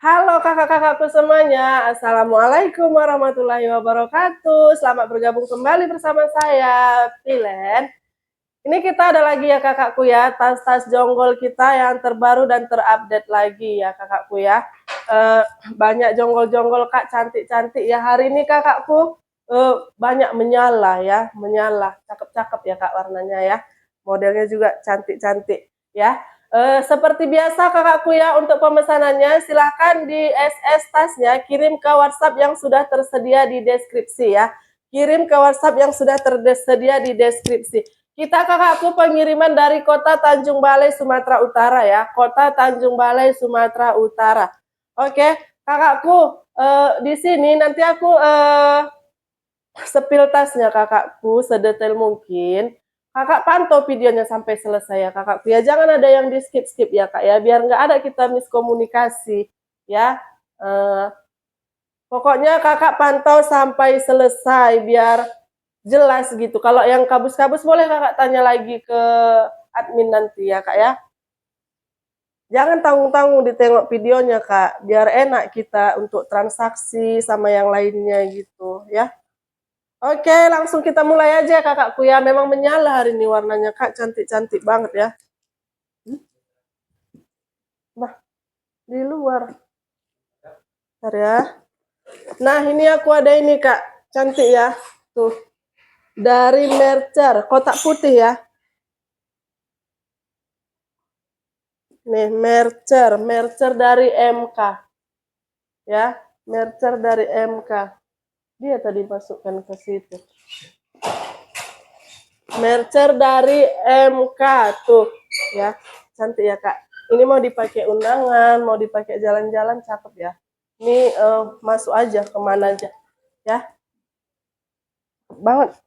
Halo kakak-kakakku semuanya, Assalamualaikum warahmatullahi wabarakatuh. Selamat bergabung kembali bersama saya, Pilen. Ini kita ada lagi ya kakakku ya, tas-tas jonggol kita yang terbaru dan terupdate lagi ya kakakku ya. Eh, Banyak jonggol-jonggol kak, cantik-cantik ya. Hari ini kakakku banyak menyala ya, menyala. Cakep-cakep ya kak warnanya ya. Modelnya juga cantik-cantik ya. Seperti biasa kakakku ya, untuk pemesanannya silahkan di SS tasnya kirim ke WhatsApp yang sudah tersedia di deskripsi ya. Kirim ke WhatsApp yang sudah tersedia di deskripsi. Kita kakakku pengiriman dari kota Tanjung Balai, Sumatera Utara ya. Kota Tanjung Balai, Sumatera Utara. Oke, kakakku di sini nanti aku sepil tasnya kakakku sedetail mungkin. Kakak pantau videonya sampai selesai ya kakakku ya. Jangan ada yang di skip-skip ya kak ya. Biar nggak ada kita miskomunikasi ya. Eh, Pokoknya kakak pantau sampai selesai biar jelas gitu. Kalau yang kabus-kabus boleh kakak tanya lagi ke admin nanti ya kak ya. Jangan tanggung-tanggung ditengok videonya kak. Biar enak kita untuk transaksi sama yang lainnya gitu ya. Oke, langsung kita mulai aja kakakku ya. Memang menyala hari ini warnanya kak, cantik-cantik banget ya. Bah, di luar. Bentar ya. Nah, ini aku ada ini kak, cantik ya. Tuh, dari Mercer, kotak putih ya. Nih, Mercer, Mercer dari MK. Ya, Mercer dari MK. Dia tadi masukkan ke situ. Mercer dari MK tuh ya, cantik ya kak. Ini mau dipakai undangan, mau dipakai jalan-jalan, cakep ya. Ini masuk aja kemana aja ya, banget.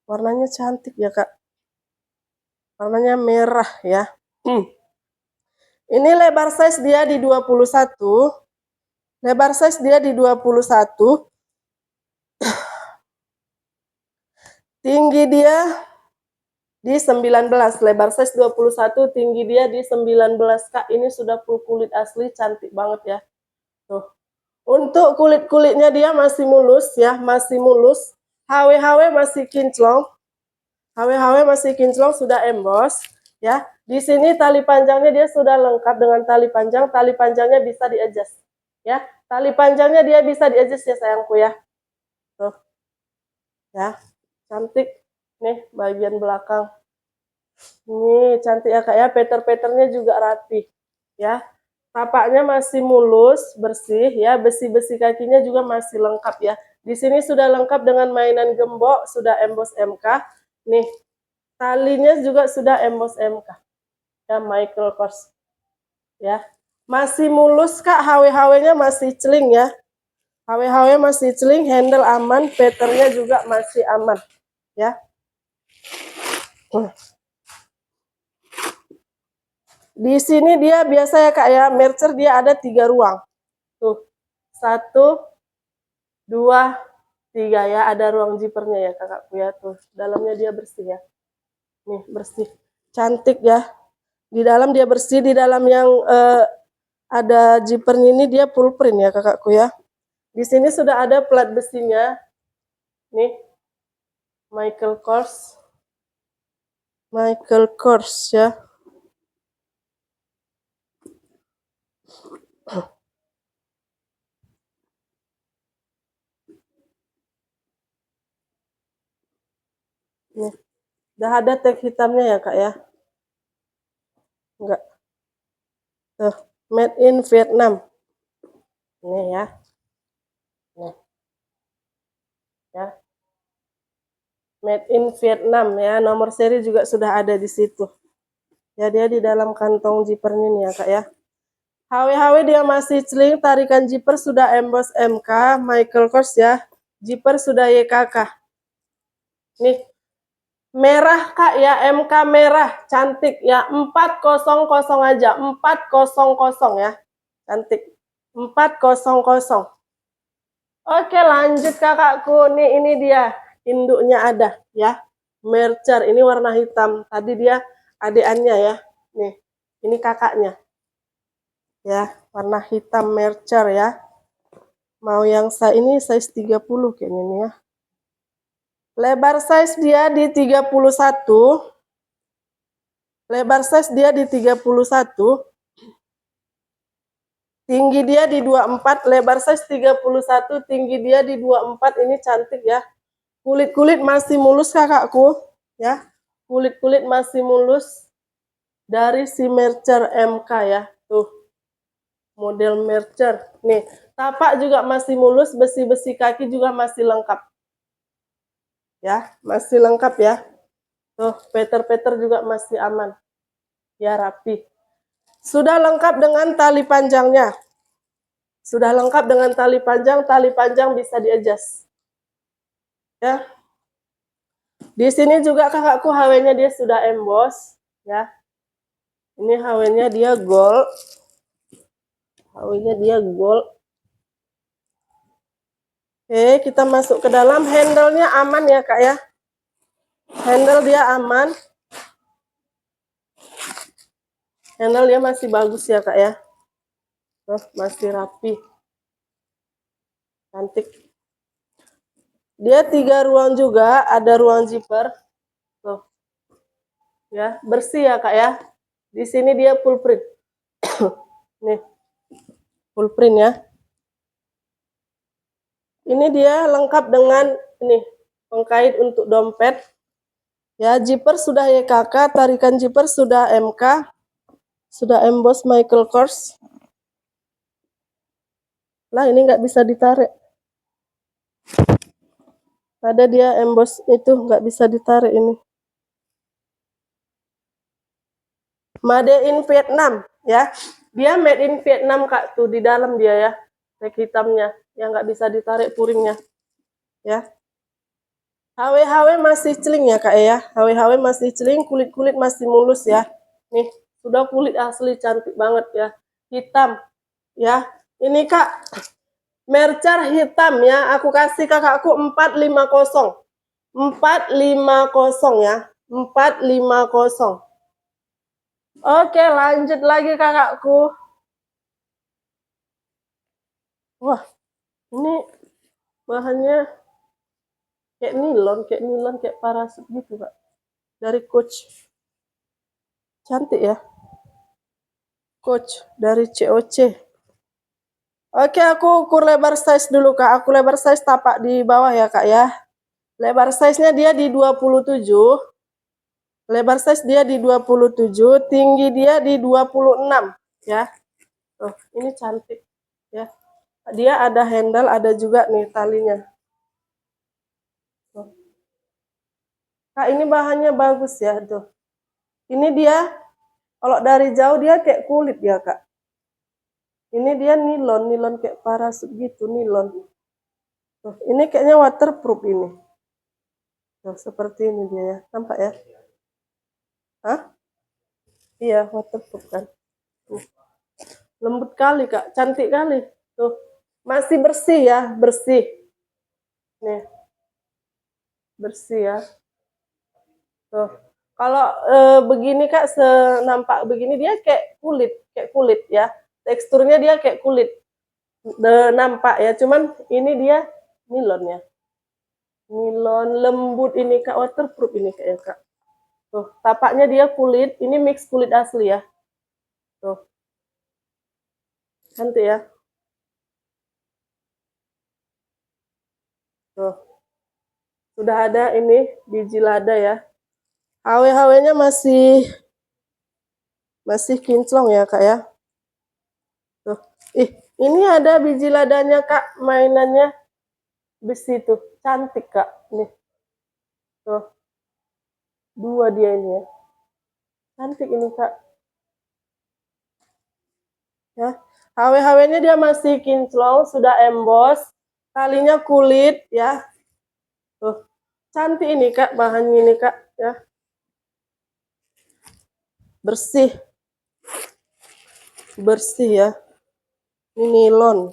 Warnanya cantik ya kak, warnanya merah ya. Ini lebar size dia di 21, lebar size dia di 21, tinggi dia di 19, lebar size 21, tinggi dia di 19 kak. Ini sudah full kulit asli, cantik banget ya. Tuh. Untuk kulit-kulitnya dia masih mulus ya, masih mulus. HW-HW masih kinclong. HW-HW masih kinclong, sudah emboss ya. Di sini tali panjangnya dia sudah lengkap dengan tali panjang. Tali panjangnya bisa di-adjust ya. Tali panjangnya dia bisa di-adjust ya sayangku ya. Tuh. Ya. Cantik nih bagian belakang. Ini cantik ya kak ya, pattern-patternnya juga rapi ya. Tapaknya masih mulus, bersih ya, besi-besi kakinya juga masih lengkap ya. Di sini sudah lengkap dengan mainan gembok, sudah emboss MK. Nih, talinya juga sudah emboss MK. Ya, Michael Kors. Ya. Masih mulus Kak, HW-HW-nya masih celing ya. HW-HW masih celing, handle aman, patternnya juga masih aman ya. Di sini dia biasa ya kak ya, Mercer dia ada 3 ruang. Tuh, 1, 2, 3 ya, ada ruang zippernya ya kakakku ya. Tuh, dalamnya dia bersih ya. Nih, bersih. Cantik ya. Di dalam dia bersih, di dalam yang ada zippernya ini dia full print ya kakakku ya. Di sini sudah ada plat besinya. Nih, Michael Kors. Michael Kors ya. Nih, udah ada tag hitamnya ya kak ya. Enggak. Tuh, made in Vietnam. Ini ya. Nih. Ya. Made in Vietnam ya. Nomor seri juga sudah ada di situ. Ya, dia di dalam kantong zippernya nih ya kak ya. HW-HW dia masih celing, tarikan zipper sudah emboss MK, Michael Kors ya. Zipper sudah YKK. Nih, merah kak ya, MK merah, cantik ya. 400 aja, 400 ya. Cantik. 400. Oke, lanjut kakakku. Nih, ini dia. Induknya ada ya. Mercer, ini warna hitam. Tadi dia adeannya ya. Nih, ini kakaknya. Ya, warna hitam mercer ya. Mau yang ini size 30 kayaknya nih ya. Lebar size dia di 31. Lebar size dia di 31. Tinggi dia di 24, lebar size 31, tinggi dia di 24. Ini cantik ya. Kulit-kulit masih mulus kakakku, ya. Kulit-kulit masih mulus dari si Mercer MK ya. Tuh. Model Mercer. Nih, tapak juga masih mulus, besi-besi kaki juga masih lengkap. Ya, masih lengkap ya. Tuh, peter-peter juga masih aman. Ya, rapi. Sudah lengkap dengan tali panjangnya. Sudah lengkap dengan tali panjang bisa di-adjust. Ya. Di sini juga kakakku HW-nya dia sudah emboss, ya. Ini HW-nya dia gold. HW-nya dia gold. Oke, kita masuk ke dalam. Handle-nya aman ya, Kak ya. Handle dia aman. Handle dia masih bagus ya, Kak ya. Tuh, masih rapi. Cantik. Dia 3 ruang juga, ada ruang zipper. Tuh. Ya, bersih ya, Kak ya. Di sini dia full print. Nih. Full print ya. Ini dia lengkap dengan ini, pengkait untuk dompet. Ya, zipper sudah YKK, tarikan zipper sudah MK. Sudah emboss Michael Kors. Lah, ini nggak bisa ditarik. Ada dia emboss itu nggak bisa ditarik ini. Made in Vietnam ya. Dia made in Vietnam Kak, tuh di dalam dia ya. Tag hitamnya yang nggak bisa ditarik puringnya. Ya. HW-HW masih celing ya Kak ya. HW-HW masih celing, kulit-kulit masih mulus ya. Nih, sudah kulit asli cantik banget ya. Hitam ya. Ini Kak, Mercer hitam ya. Aku kasih kakakku 450. 450 ya. 450. Oke, lanjut lagi kakakku. Wah, ini bahannya kayak nilon, kayak parasut gitu, Kak. Dari Coach. Cantik ya. Coach dari COC. Oke, aku ukur lebar size dulu, Kak. Aku lebar size tapak di bawah ya, Kak ya. Lebar size-nya dia di 27. Lebar size dia di 27, tinggi dia di 26 ya. Tuh, ini cantik ya. Dia ada handle, ada juga nih talinya. Tuh. Kak, ini bahannya bagus ya, tuh. Ini dia, kalau dari jauh dia kayak kulit ya, Kak. Ini dia nilon kayak parasut gitu, nilon. Tuh, ini kayaknya waterproof ini. Tuh, seperti ini dia ya, nampak ya? Hah? Iya, waterproof kan. Tuh. Lembut kali, Kak. Cantik kali. Tuh. Masih bersih ya, bersih. Nih. Bersih ya. Tuh. Kalau begini Kak, senampak begini dia kayak kulit ya. Teksturnya dia kayak kulit. Nampak ya, cuman ini dia nilon ya. Nilon lembut ini Kak, waterproof ini kayak Kak. Tuh, tapaknya dia kulit, ini mix kulit asli ya. Tuh. Cantik ya. Tuh. Sudah ada ini biji lada ya. HW-HW-nya masih kinclong ya Kak ya. Tuh. Ini ada biji ladanya Kak, mainannya besi tuh. Cantik Kak. Nih. Tuh. 2 dia ini ya. Cantik ini Kak. Ya. HW-HW-nya dia masih kinclong, sudah emboss. Talinya kulit ya. Tuh. Cantik ini Kak, bahannya ini Kak ya. Bersih. Bersih ya. Ini nilon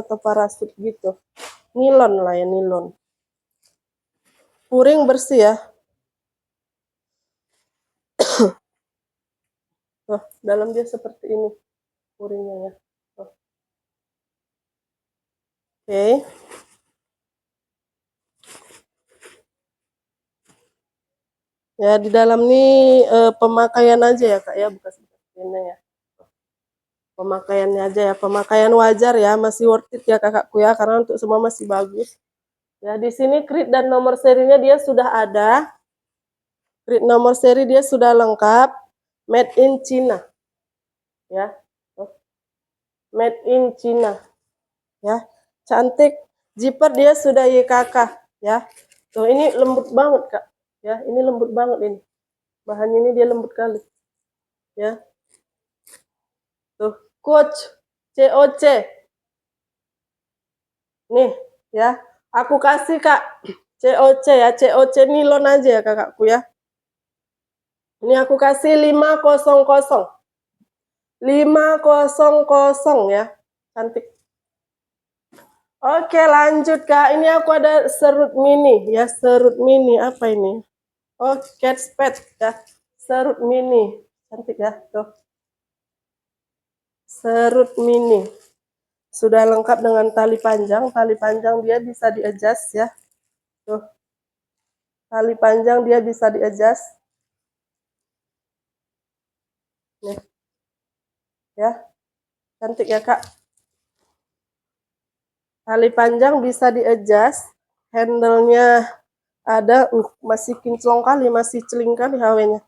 atau parasut gitu. Nilon lah ya, nilon. Puring bersih ya. Tuh, dalam dia seperti ini. puringnya ya. Oke. Ya, di dalam nih pemakaian aja ya Kak ya, bekas-bekas ini ya. Pemakaiannya aja ya, pemakaian wajar ya, masih worth it ya kakakku ya, karena untuk semua masih bagus. Ya, di sini krit dan nomor serinya dia sudah ada. Krit nomor seri dia sudah lengkap, made in China. Ya. Made in China. Ya. Cantik. Zipper dia sudah YKK ya. Tuh ini lembut banget Kak. Ya, ini lembut banget ini. Bahannya ini dia lembut kali. Ya. Tuh, Coach COC. Nih, ya. Aku kasih Kak COC ya. COC nilon aja ya kakakku ya. Ini aku kasih 500. 500 ya. Cantik. Oke, lanjut Kak. Ini aku ada serut mini ya, serut mini apa ini? Oh, cat pet ya. Serut mini. Cantik ya, tuh. Serut mini. Sudah lengkap dengan tali panjang. Tali panjang dia bisa di-adjust ya. Tuh. Tali panjang dia bisa di-adjust. Nih. Ya. Cantik ya, Kak. Tali panjang bisa di-adjust. Handle-nya ada, masih kinclong kali, masih celing kali HW-nya.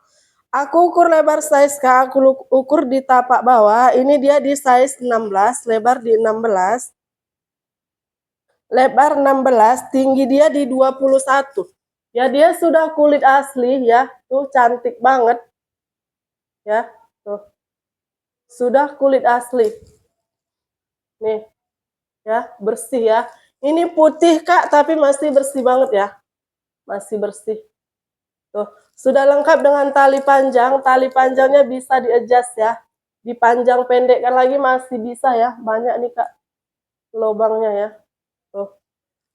Aku ukur lebar size Kak, aku ukur di tapak bawah. Ini dia di size 16, lebar di 16. Lebar 16, tinggi dia di 21. Ya, dia sudah kulit asli ya. Tuh cantik banget. Ya, tuh. Sudah kulit asli. Nih. Ya, bersih ya. Ini putih Kak, tapi masih bersih banget ya. Masih bersih. Tuh, sudah lengkap dengan tali panjang. Tali panjangnya bisa di-adjust ya. Dipanjang pendekkan lagi masih bisa ya. Banyak nih Kak lubangnya ya. Tuh.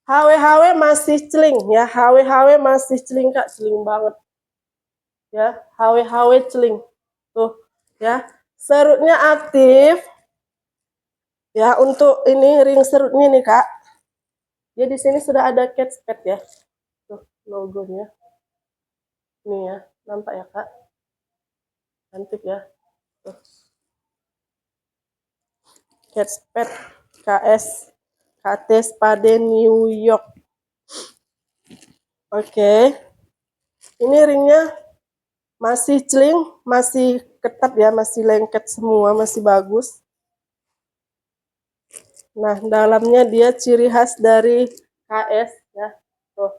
HW masih celing ya. HW masih celing Kak, celing banget. Ya, HW celing. Tuh, ya. Serutnya aktif. Ya, untuk ini ring serutnya nih Kak. Ya, di sini sudah ada cat pet ya. Tuh, logonya. Nih ya, nampak ya Kak? Cantik ya. Tuh. Cat pet KS KT Spade New York. Oke. Ini ringnya masih celing, masih ketat ya, masih lengket semua, masih bagus. Nah, dalamnya dia ciri khas dari KS ya. Tuh.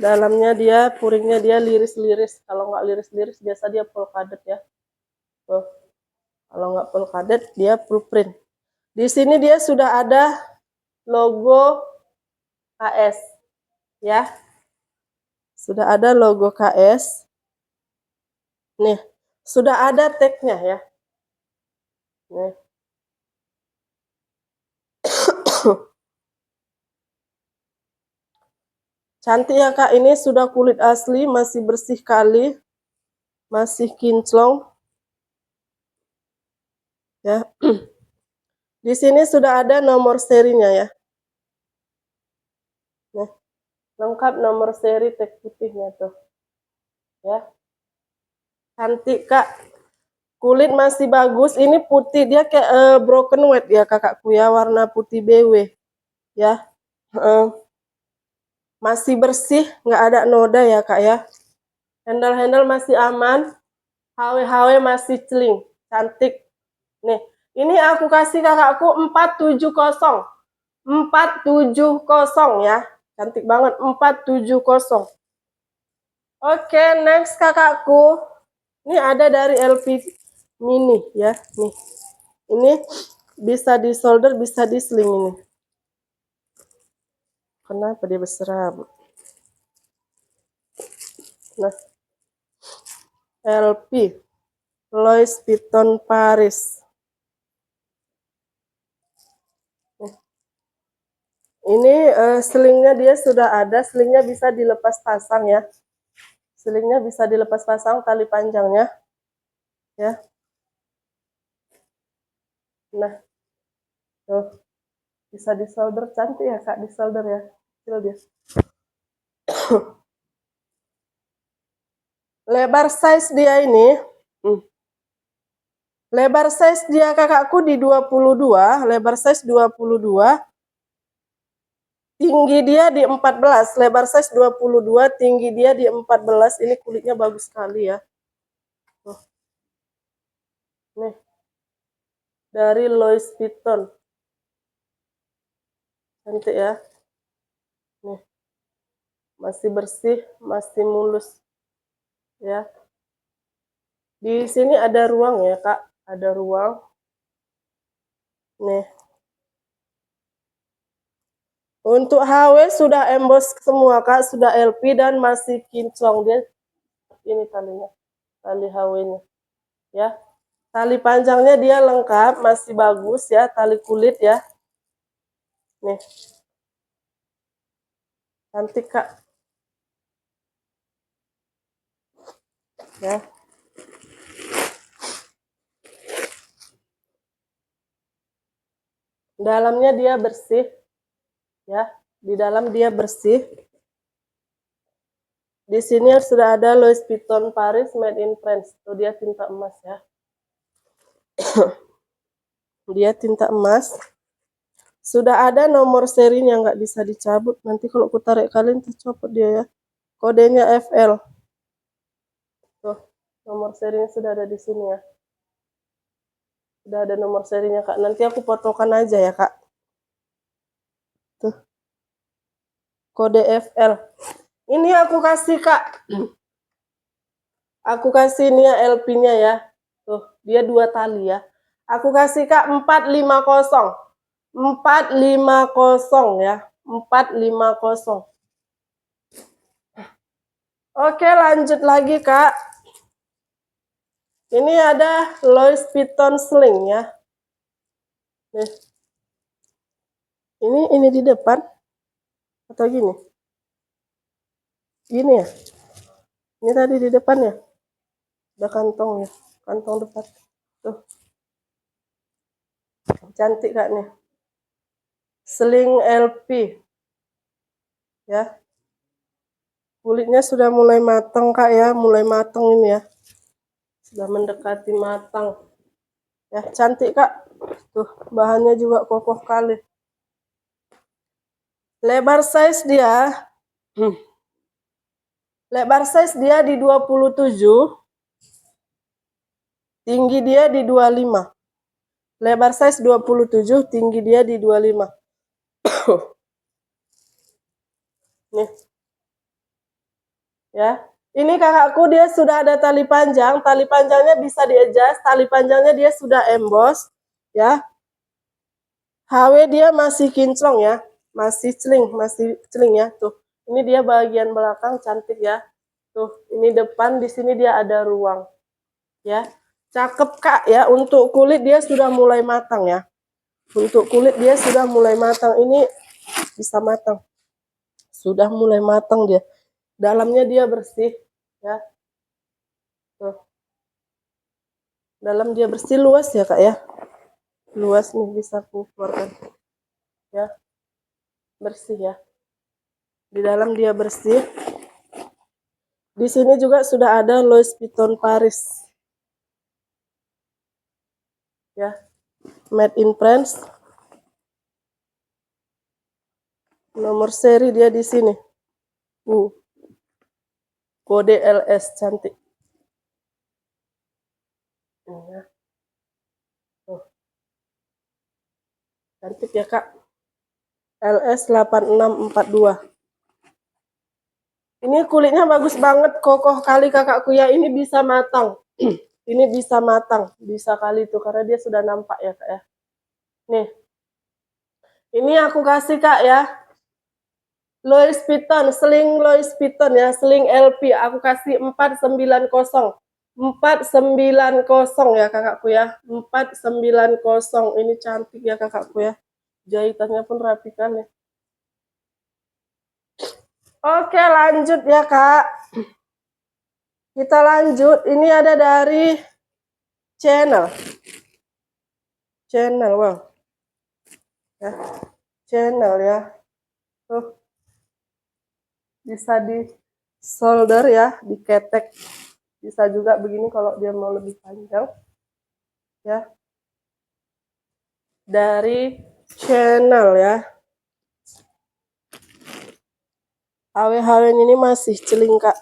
Dalamnya dia, puringnya dia liris-liris. Kalau nggak liris-liris, biasa dia polkadot ya. Tuh. Kalau nggak polkadot, dia full print. Di sini dia sudah ada logo KS ya. Sudah ada logo KS. Nih, sudah ada tagnya ya. Nih. Cantik ya Kak, ini sudah kulit asli, masih bersih kali, masih kinclong. Ya. Di sini sudah ada nomor serinya ya. Nih, lengkap nomor seri tag putihnya tuh. Ya. Cantik Kak. Kulit masih bagus, ini putih, dia kayak broken white ya kakakku ya, warna putih BW. Ya. Masih bersih, nggak ada noda ya Kak ya. Handle-handle masih aman. HW masih celing, cantik. Nih, ini aku kasih kakakku 470. 470 ya. Cantik banget 470. Oke, next kakakku. Ini ada dari LP mini ya, nih. Ini bisa di solder, bisa di sling ini. Kenapa dia berserabut? Nah, LP Louis Vuitton Paris. Ini selingnya dia sudah ada, selingnya bisa dilepas pasang ya. Selingnya bisa dilepas pasang tali panjangnya. Ya. Nah, tuh bisa di solder, cantik ya kak, di solder ya, kecil dia. Lebar size dia ini, lebar size dia kakakku di 22, lebar size 22, tinggi dia di 14, lebar size 22, tinggi dia di 14. Ini kulitnya bagus sekali ya. Tuh. Nih. Dari Louis Vuitton. Cantik ya. Nih. Masih bersih, masih mulus. Ya. Di sini ada ruang ya, Kak. Ada ruang. Nih. Untuk HW sudah emboss semua, Kak. Sudah LP dan masih kinclong dia. Ini talinya. Tali HW-nya. Ya. Tali panjangnya dia lengkap, masih bagus ya, tali kulit ya. Nih. Cantik, Kak. Ya. Dalamnya dia bersih. Ya. Di dalam dia bersih. Di sini sudah ada Louis Vuitton Paris Made in France. Tuh dia tinta emas ya. Dia tinta emas. Sudah ada nomor serinya, nggak bisa dicabut. Nanti kalau aku tarik kalian tercopot dia ya. Kodenya FL. Tuh, nomor serinya sudah ada di sini ya. Sudah ada nomor serinya Kak. Nanti aku fotokan aja ya Kak. Tuh. Kode FL. Ini aku kasih Kak. Aku kasih ini ya LP-nya ya. Tuh, dia 2 tali ya. Aku kasih Kak 450. 450 ya. 450. Oke, lanjut lagi Kak. Ini ada Louis Vuitton Sling ya. Nih. Ini di depan atau gini? Gini ya. Ini tadi di depan ya. Ada kantong ya. Kantong depan. Tuh. Cantik Kak nih. Sling LP. Ya. Kulitnya sudah mulai matang Kak ya, mulai matang ini ya. Sudah mendekati matang. Ya, cantik Kak. Tuh, bahannya juga kokoh kali. Lebar size dia. Lebar size dia di 27. Tinggi dia di 25. Lebar size 27, tinggi dia di 25. Nih. Ya. Ini kakakku dia sudah ada tali panjang. Tali panjangnya bisa di-adjust. Tali panjangnya dia sudah emboss. Ya. HW dia masih kinclong ya. Masih celing ya. Tuh. Ini dia bagian belakang cantik ya. Tuh, ini depan, di sini dia ada ruang. Ya. Cakep Kak ya. Untuk kulit dia sudah mulai matang ya. Untuk kulit dia sudah mulai matang. Ini bisa matang. Sudah mulai matang dia. Dalamnya dia bersih ya. Tuh. Dalam dia bersih, luas ya Kak ya. Luas nih, bisa aku keluarkan. Ya. Bersih ya. Di dalam dia bersih. Di sini juga sudah ada Louis Vuitton Paris. Ya. Made in France. Nomor seri dia di sini. Kode LS cantik. Ya. Tuh. Cantik ya Kak. LS 8642. Ini kulitnya bagus banget, kokoh kali kakakku ya. Ini bisa matang. Ini bisa matang, bisa kali itu karena dia sudah nampak ya Kak ya. Nih. Ini aku kasih Kak ya. Louis Vuitton, sling Louis Vuitton ya, sling LP. Aku kasih 490. 490 ya kakakku ya. 490. Ini cantik ya kakakku ya. Jahitannya pun rapi kan ya. Oke, lanjut ya Kak. Kita lanjut. Ini ada dari channel. channel, wow. Ya, channel ya. Tuh. Bisa di solder ya, diketek. Bisa juga begini kalau dia mau lebih panjang. Ya. Dari channel ya. HW-HW ini masih celing, Kak.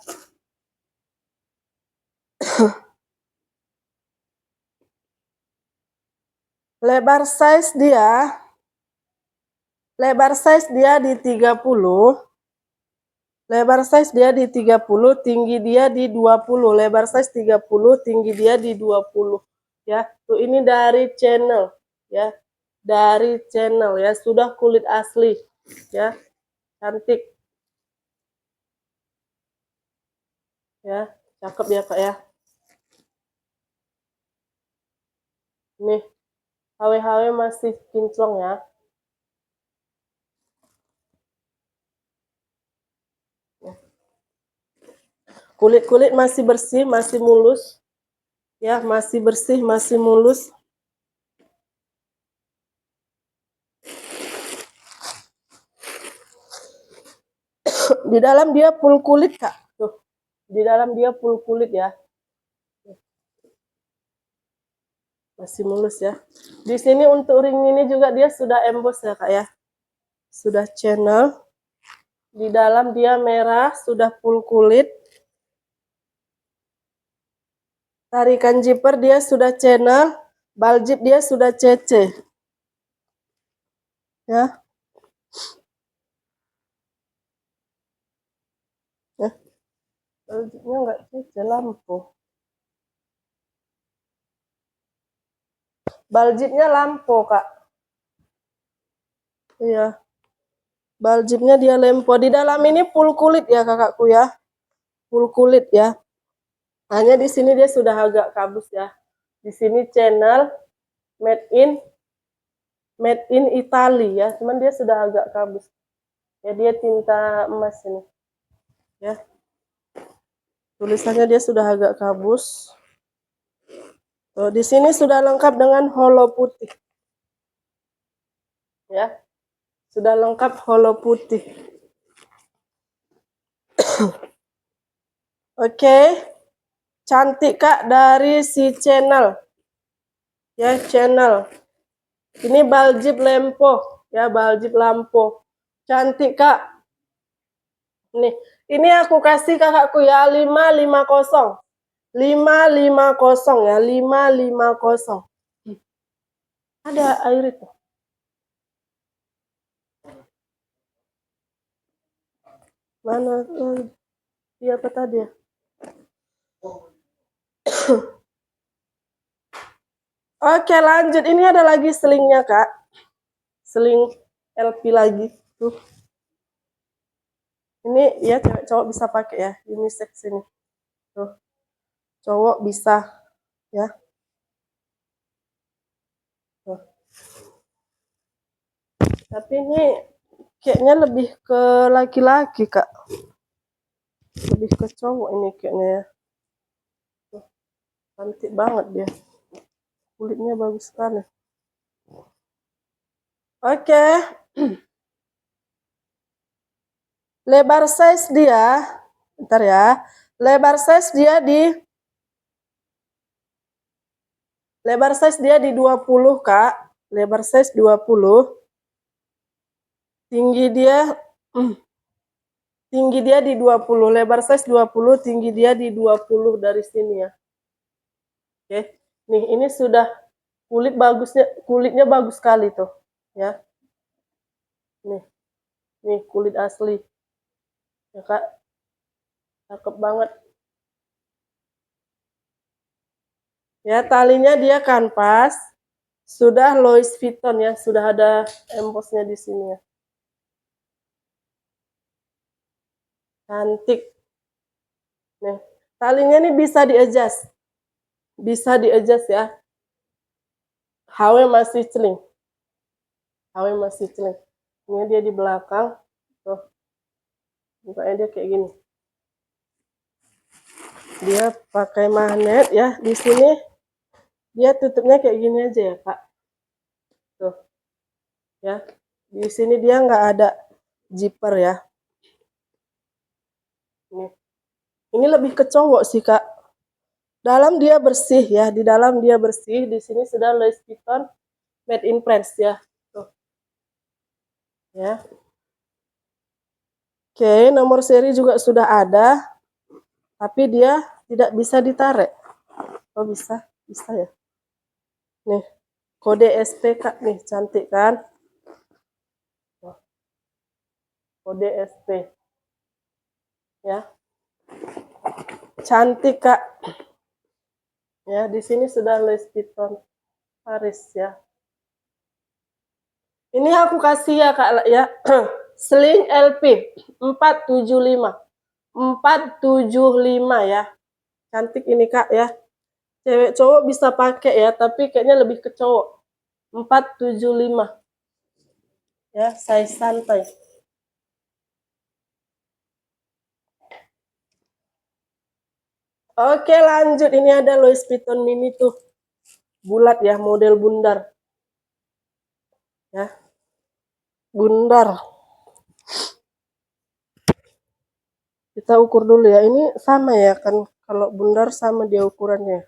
Lebar size dia di 30. Lebar size dia di 30, tinggi dia di 20. Lebar size 30, tinggi dia di 20. Ya, tuh ini dari channel ya. Dari channel ya, sudah kulit asli ya. Cantik. Ya, cakep ya, Kak ya. Nih, HW-HW masih kinclong ya. Kulit-kulit masih bersih, masih mulus. Ya, masih bersih, masih mulus. Di dalam dia full kulit, Kak. Tuh. Di dalam dia full kulit ya. Masih mulus ya. Di sini untuk ring ini juga dia sudah emboss ya, Kak ya. Sudah channel. Di dalam dia merah, sudah full kulit. Tarikan zipper dia sudah channel. Baljip dia sudah CC. Ya. Ya. Baljipnya enggak CC, lampu. Baljipnya lampu, Kak. Iya. Baljipnya dia lempo. Di dalam ini full kulit ya, kakakku ya. Full kulit ya. Hanya di sini dia sudah agak kabus ya. Di sini channel made in Italy ya. Cuman dia sudah agak kabus. Ya, dia tinta emas ini. Ya. Tulisannya dia sudah agak kabus. Tuh, di sini sudah lengkap dengan holo putih. Ya. Sudah lengkap holo putih. Oke. Cantik, Kak, dari si channel. Ya, channel. Ini baljip lempo. Ya, baljip lampu. Cantik, Kak. Nih, ini aku kasih kakakku ya 550. 550 ya, 550. Ada air itu. Mana tuh? Iya, apa tadi ya? Oke, lanjut. Ini ada lagi selingnya, Kak. Seling LP lagi. Tuh. Ini ya cewek cowok bisa pakai ya. Unisex ini. Tuh. Cowok bisa ya. Tuh. Tapi ini kayaknya lebih ke laki-laki, Kak. Lebih ke cowok ini kayaknya ya. Tuh. Cantik banget dia. Kulitnya bagus sekali. Oke. Lebar size dia, bentar ya. Lebar size dia di 20, Kak. Lebar size 20. Tinggi dia di 20. Lebar size 20, tinggi dia di 20 dari sini ya. Oke. Nih, ini sudah kulitnya bagus sekali tuh, ya. Nih kulit asli. Ya, Kak. Cakep banget. Ya, talinya dia kanvas. Sudah Louis Vuitton ya, sudah ada embossnya di sini ya. Cantik. Nih, talinya ini bisa di-adjust. Bisa di-adjust ya. HW masih celing. HW masih celing. Ini dia di belakang. Tuh. Bukanya dia kayak gini. Dia pakai magnet ya. Di sini dia tutupnya kayak gini aja ya, Kak. Tuh, ya. Di sini dia nggak ada zipper ya. Ini lebih ke cowok sih, Kak. Dalam dia bersih ya, di dalam dia bersih. Di sini sudah Louis Vuitton made in France ya. Tuh. Ya. Oke, nomor seri juga sudah ada. Tapi dia tidak bisa ditarik. Oh, bisa? Bisa ya. Nih, kode SP Kak nih, cantik kan? Kode SP. Ya. Cantik Kak. Ya, di sini sudah Louis Vuitton Paris ya. Ini aku kasih ya Kak ya. Sling LP 475. 475 ya. Cantik ini Kak ya. Cewek cowok bisa pakai ya, tapi kayaknya lebih ke cowok. 475. Ya, size santai. Oke, lanjut. Ini ada Louis Vuitton mini tuh. Bulat ya, model bundar. Ya. Bundar. Kita ukur dulu ya. Ini sama ya kan, kalau bundar sama dia ukurannya.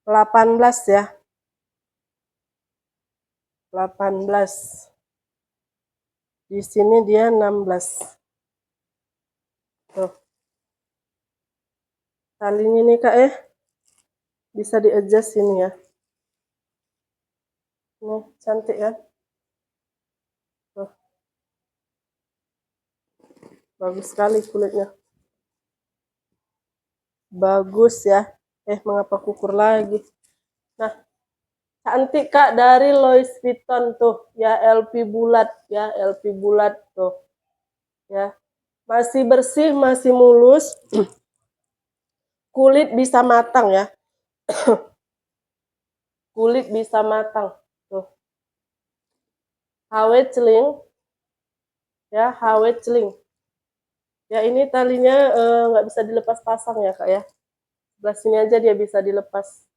18 ya. 18. Di sini dia 16. Tuh. Talinya nih Kak ya. Bisa di-adjust sini ya. Nih, cantik ya. Tuh. Bagus sekali kulitnya. Bagus ya. Mengapa kukur lagi? Nah, cantik Kak dari Louis Vuitton tuh. Ya, LP bulat ya, LP bulat tuh. Ya. Masih bersih, masih mulus. Kulit bisa matang ya. Kulit bisa matang. Tuh. HW celing. Ya, HW celing. Ya, ini talinya nggak bisa dilepas pasang ya Kak ya. Sebelah sini aja dia bisa dilepas.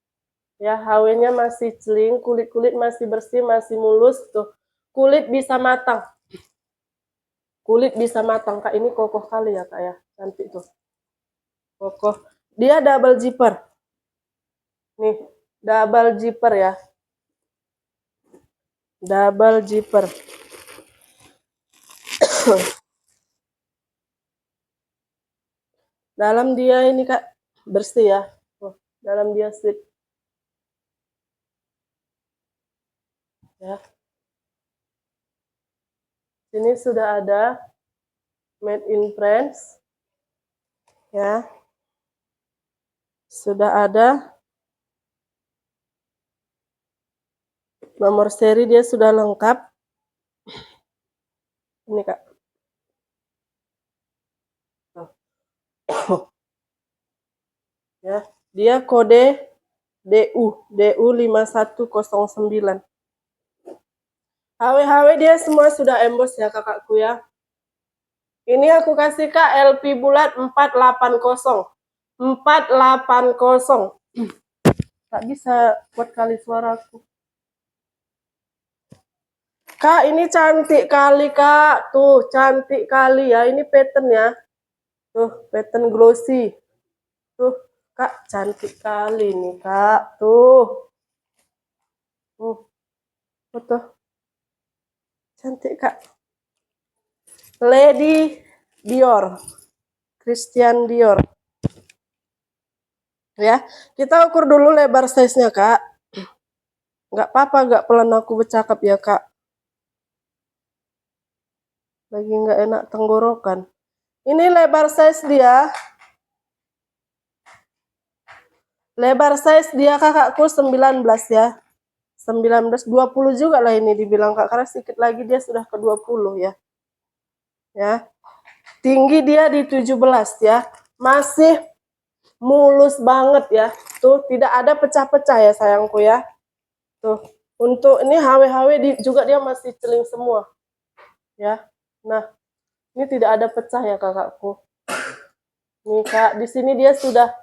Ya, HW-nya masih celing, kulit-kulit masih bersih, masih mulus tuh. Kulit bisa matang. Kulit bisa matang Kak. Ini kokoh kali ya Kak ya. Cantik tuh. Kokoh. Dia double zipper. Nih, double zipper ya. Double zipper. Dalam dia ini Kak bersih ya. Tuh, dalam dia slip. Ya. Sini sudah ada made in France. Ya. Sudah ada nomor seri, dia sudah lengkap. Ini Kak. Ya, dia kode DU 5109. HW dia semua sudah emboss ya kakakku ya. Ini aku kasih Kak LP bulat 480. 480. Tak bisa buat kali suaraku. Kak, ini cantik kali Kak. Tuh, cantik kali ya. Ini pattern ya. Tuh, pattern glossy. Tuh, Kak, cantik kali nih Kak. Tuh. Tuh. Cantik Kak. Lady Dior. Christian Dior. Ya, kita ukur dulu lebar size-nya Kak. Nggak apa-apa, nggak pelan aku bercakap ya Kak. Lagi nggak enak tenggorokan. Ini lebar size dia. Lebar size dia kakakku 19 ya. 19, 20 juga lah ini dibilang Kak. Karena sedikit lagi dia sudah ke 20 ya. Ya. Tinggi dia di 17 ya. Masih mulus banget ya. Tuh, tidak ada pecah-pecah ya sayangku ya. Tuh, untuk ini HW juga dia masih celing semua. Ya. Nah, ini tidak ada pecah ya kakakku. Nih Kak, di sini dia sudah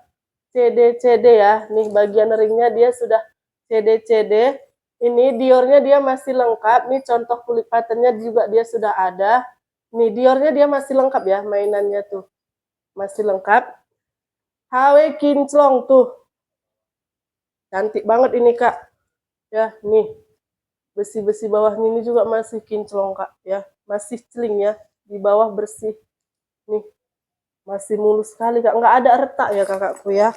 CD ya. Nih bagian ringnya dia sudah CD. Ini Diornya dia masih lengkap. Nih contoh kulit patternnya juga dia sudah ada. Nih Diornya dia masih lengkap ya, mainannya tuh. Masih lengkap. HW kinclong tuh. Cantik banget ini Kak. Ya, nih. Besi-besi bawahnya ini juga masih kinclong Kak ya. Masih celing ya. Di bawah bersih. Nih. Masih mulus sekali Kak. Nggak ada retak ya kakakku ya.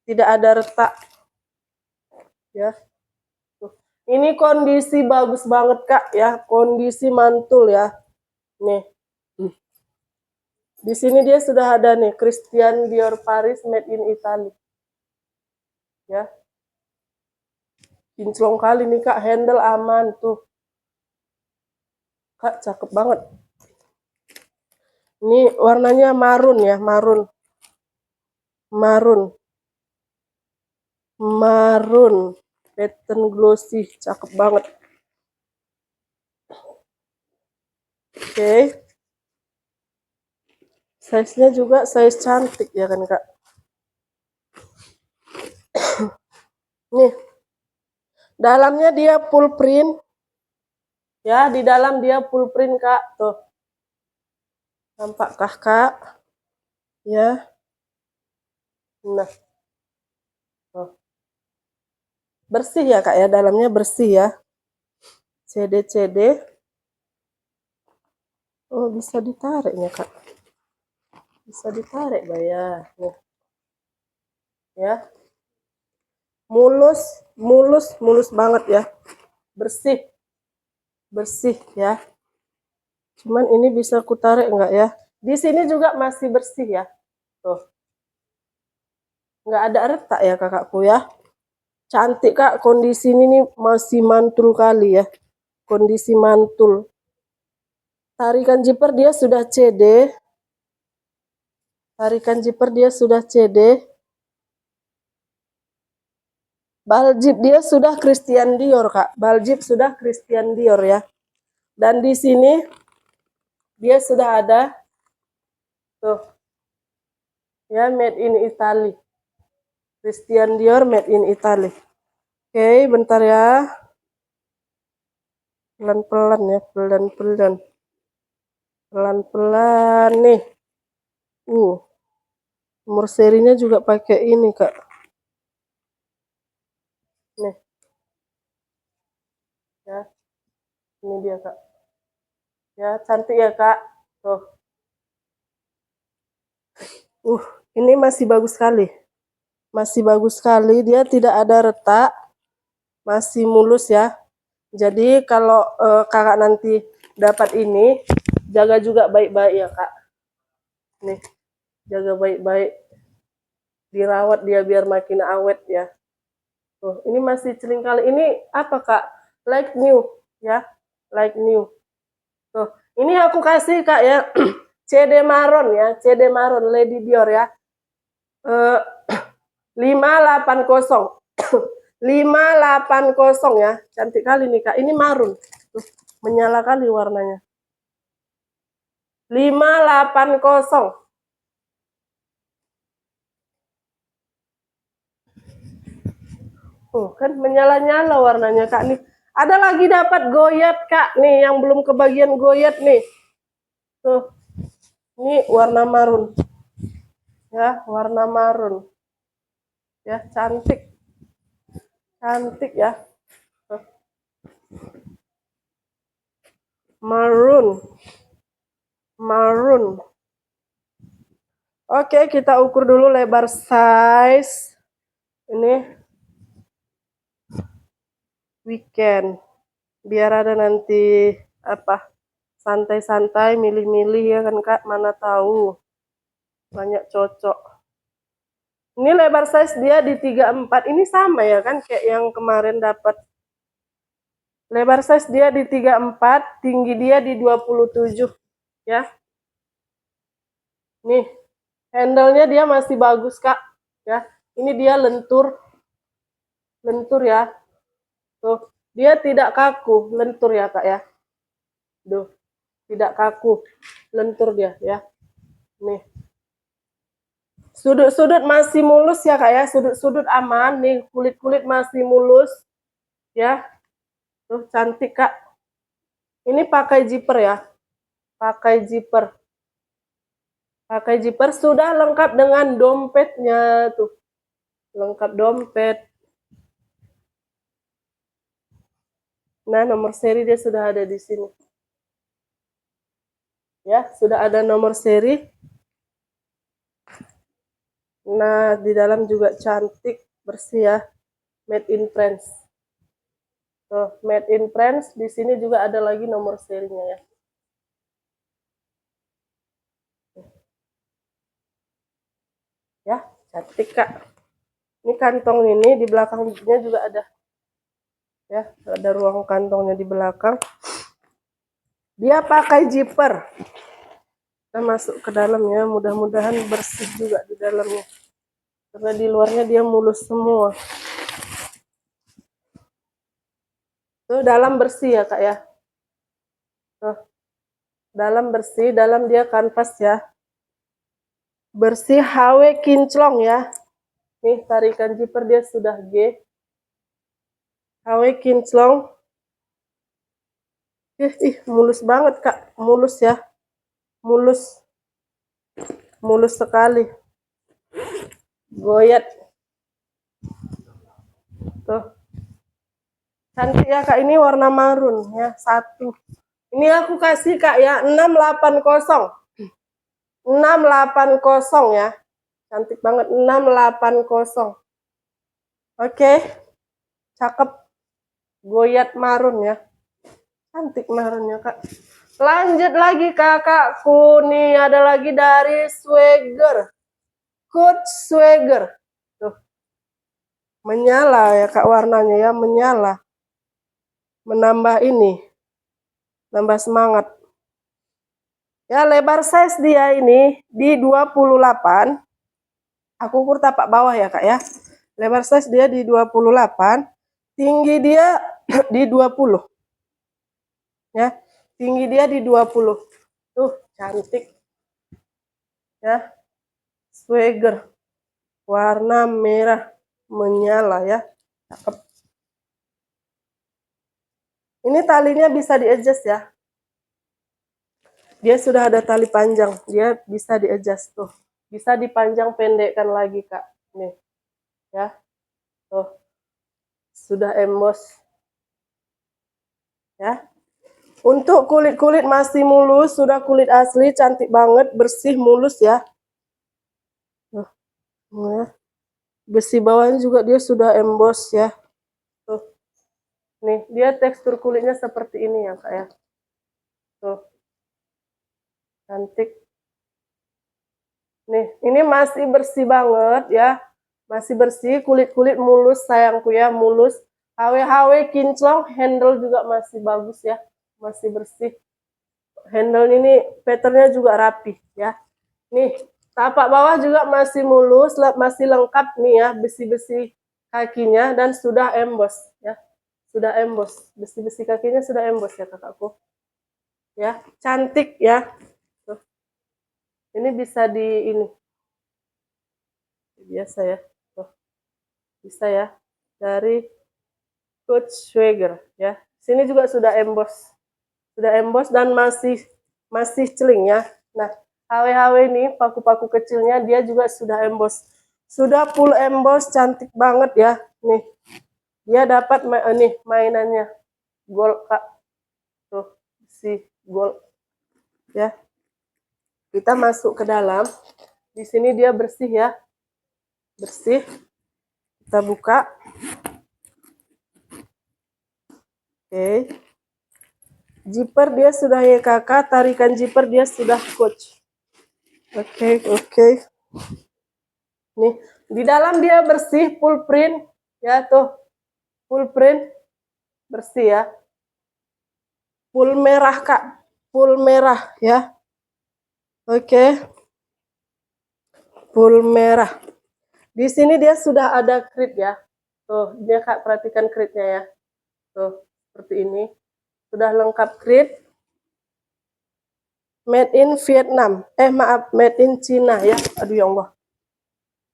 Tidak ada retak. Ya. Tuh. Ini kondisi bagus banget Kak ya. Kondisi mantul ya. Nih. Di sini dia sudah ada nih Christian Dior Paris made in Italy. Ya. Kinclong kali nih Kak. Handle aman tuh. Kak cakep banget. Ini warnanya marun ya, marun. Pattern glossy, cakep banget. Oke. Size-nya juga size cantik ya kan Kak. Nih. Dalamnya dia full print. Ya, di dalam dia full print Kak. Tuh. Nampakkah Kak? Ya. Nah. Tuh. Bersih ya Kak ya, dalamnya bersih ya. CD. Oh, bisa ditariknya Kak. Bisa ditarik Mbak ya. Nih. Ya. Mulus banget ya. Bersih ya. Cuman ini bisa kutarik enggak ya? Di sini juga masih bersih ya. Tuh. Enggak ada retak ya kakakku ya. Cantik Kak, kondisi ini nih masih mantul kali ya. Kondisi mantul. Tarikan zipper dia sudah CD. Baljip dia sudah Christian Dior Kak. Baljip sudah Christian Dior ya. Dan di sini dia sudah ada tuh. Ya, made in Italy. Christian Dior made in Italy. Oke, bentar ya. Pelan-pelan ya, pelan-pelan. Pelan-pelan nih. Nomor serinya juga pakai ini, Kak. Nih. Ya. Ini dia, Kak. Ya, cantik ya, Kak. Tuh. Ini masih bagus sekali. Masih bagus sekali, dia tidak ada retak. Masih mulus ya. Jadi kalau kakak nanti dapat ini, jaga juga baik-baik ya Kak. Nih, jaga baik-baik. Dirawat dia biar makin awet ya. Tuh, ini masih celing kali. Ini apa Kak? Like new ya, like new. Tuh, ini aku kasih Kak ya, CD Maron ya, CD Maron Lady Dior ya. 580. 580 ya. Cantik kali nih Kak. Ini marun. Tuh, menyala kali warnanya. 580. Kan menyala-nyala warnanya Kak nih. Ada lagi dapat goyat Kak nih yang belum kebagian goyat nih. Tuh. Ini warna marun. Ya, warna marun. Ya, cantik. Cantik ya. Tuh. Maroon. Oke, kita ukur dulu lebar size. Ini weekend. Biar ada nanti apa? Santai-santai milih-milih ya kan Kak, mana tahu. Banyak cocok. Ini lebar size dia di 34. Ini sama ya kan kayak yang kemarin dapat. Lebar size dia di 34, tinggi dia di 27 ya. Nih, handle-nya dia masih bagus Kak ya. Ini dia lentur. Lentur ya. Tuh, dia tidak kaku, lentur ya Kak ya. Duh, tidak kaku. Lentur dia ya. Nih. Sudut-sudut masih mulus ya Kak ya, sudut-sudut aman nih, kulit-kulit masih mulus ya. Tuh cantik Kak. Ini pakai zipper ya. Pakai zipper. Pakai zipper sudah lengkap dengan dompetnya tuh. Lengkap dompet. Nah, nomor seri dia sudah ada di sini. Ya, sudah ada nomor seri. Nah, di dalam juga cantik, bersih ya. Made in France. Tuh, made in France. Di sini juga ada lagi nomor serinya ya. Ya, cantik Kak. Ini kantong ini di belakangnya juga ada. Ya, ada ruang kantongnya di belakang. Dia pakai zipper. Kita masuk ke dalamnya, mudah-mudahan bersih juga di dalamnya. Karena di luarnya dia mulus semua. Tuh, dalam bersih ya Kak ya. Tuh, dalam bersih, dalam dia kanvas ya. Bersih HW kinclong ya. Nih, tarikan zipper dia sudah G. HW kinclong. Mulus banget Kak, mulus ya. Mulus. Mulus sekali. Goyat. Tuh. Cantik ya Kak, ini warna marun ya, satu. Ini aku kasih Kak ya, 680. 680 ya. Cantik banget, 680. Oke. Cakep. Goyat marun ya. Cantik marunnya Kak. Lanjut lagi kakakku, nih ada lagi dari Swagger. Coach Swagger. Tuh. Menyala ya Kak warnanya ya, menyala. Menambah ini. Nambah semangat. Ya, lebar size dia ini di 28. Aku ukur tapak bawah ya Kak ya. Lebar size dia di 28. Tinggi dia di 20. Ya, tinggi dia di 20. Tuh, cantik. Ya. Swagger. Warna merah menyala ya. Cakep. Ini talinya bisa di-adjust ya. Dia sudah ada tali panjang, dia bisa di-adjust tuh. Bisa dipanjang pendekkan lagi Kak. Nih. Ya. Tuh. Sudah emboss. Ya. Untuk kulit-kulit masih mulus, sudah kulit asli, cantik banget, bersih, mulus ya. Tuh. Ya. Besi bawahnya juga dia sudah emboss ya. Tuh. Nih, dia tekstur kulitnya seperti ini ya Kak ya. Tuh. Cantik. Nih, ini masih bersih banget ya. Masih bersih, kulit-kulit mulus sayangku ya, mulus. HW-HW kinclong, handle juga masih bagus ya. Masih bersih. Handle ini patternnya juga rapi ya. Nih, tapak bawah juga masih mulus, masih lengkap nih ya, besi-besi kakinya dan sudah emboss ya. Sudah emboss. Besi-besi kakinya sudah emboss ya kakakku. Ya, cantik ya. Tuh. Ini bisa di ini. Biasa ya. Tuh. Bisa ya. Dari Coach Swagger ya. Sini juga sudah emboss. Sudah emboss dan masih celing ya. Nah, HW-HW ini paku-paku kecilnya dia juga sudah emboss. Sudah full emboss, cantik banget ya. Nih. Dia dapat nih mainannya. Gold Kak. Tuh, si gold ya. Kita masuk ke dalam. Di sini dia bersih ya. Bersih. Kita buka. Oke. Zipper dia sudah YKK, tarikan zipper dia sudah Coach. Oke. Nih, di dalam dia bersih, full print ya tuh. Full print bersih ya. Full merah Kak. Full merah ya. Oke. Full merah. Di sini dia sudah ada krit ya. Tuh, dia Kak perhatikan kritnya ya. Tuh, seperti ini. Sudah lengkap krit. Made in Vietnam. Maaf, made in China ya. Aduh ya Allah.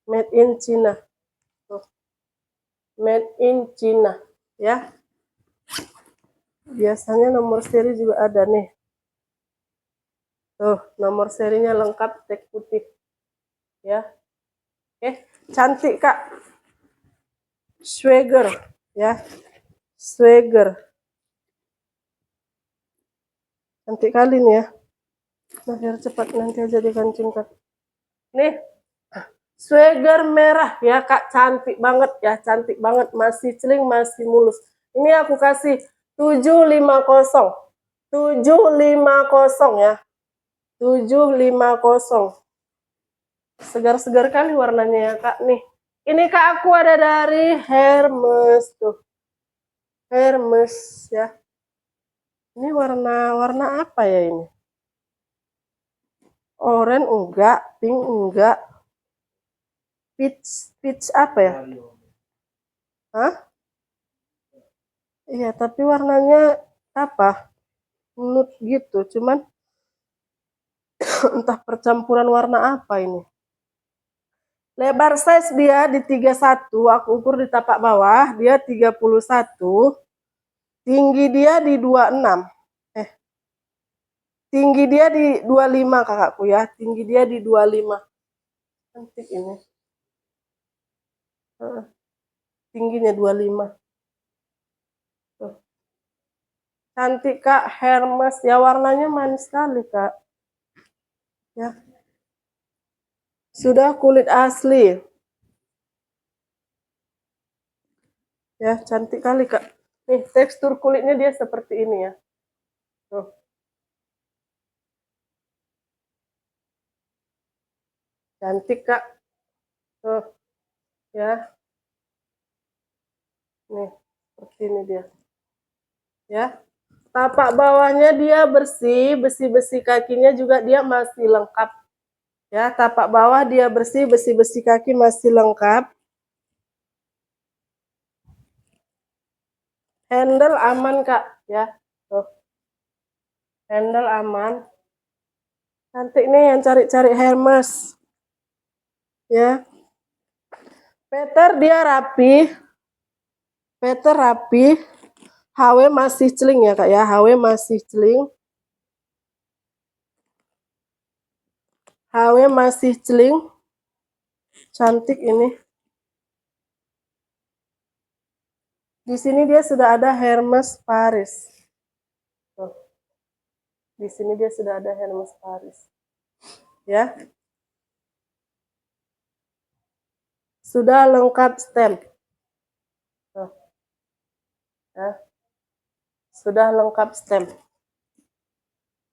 Made in China. Tuh. Made in China, ya. Biasanya nomor seri juga ada nih. Tuh, nomor serinya lengkap, tag putih. Ya. Oke, cantik, Kak. Swagger, ya. Swagger. Cantik kali nih ya. Nah, biar cepat nanti aja dikancingkan. Nih, Swagger merah ya Kak, cantik banget ya, cantik banget, masih celing, masih mulus. Ini aku kasih 750. 750 ya. 750. Segar-segar kali warnanya ya Kak nih. Ini Kak aku ada dari Hermes tuh. Hermes ya. Ini warna apa ya ini? Oranye enggak, pink enggak. Peach apa ya? Hah? Iya, tapi warnanya apa? Nude gitu, cuman entah percampuran warna apa ini. Lebar size dia di 31, aku ukur di tapak bawah, dia 31. Tinggi dia di 26. Tinggi dia di 25 kakakku ya, tinggi dia di 25. Cantik ini. Tingginya 25. Tuh. Cantik Kak, Hermes ya, warnanya manis sekali Kak. Ya. Sudah kulit asli. Ya, cantik kali Kak. Nih, tekstur kulitnya dia seperti ini ya. Tuh. Cantik Kak. Tuh. Ya. Nih, seperti ini dia. Ya. Tapak bawahnya dia bersih, besi-besi kakinya juga dia masih lengkap. Ya, tapak bawah dia bersih, besi-besi kaki masih lengkap. Handle aman Kak, ya. Tuh. Handle aman. Cantik nih yang cari-cari Hermes. Ya. Peter dia rapi. Peter rapi. HW masih celing ya Kak ya. HW masih celing. HW masih celing. Cantik ini. Di sini dia sudah ada Hermes Paris. Tuh. Di sini dia sudah ada Hermes Paris. Ya. Sudah lengkap stem. Tuh. Ya. Sudah lengkap stem.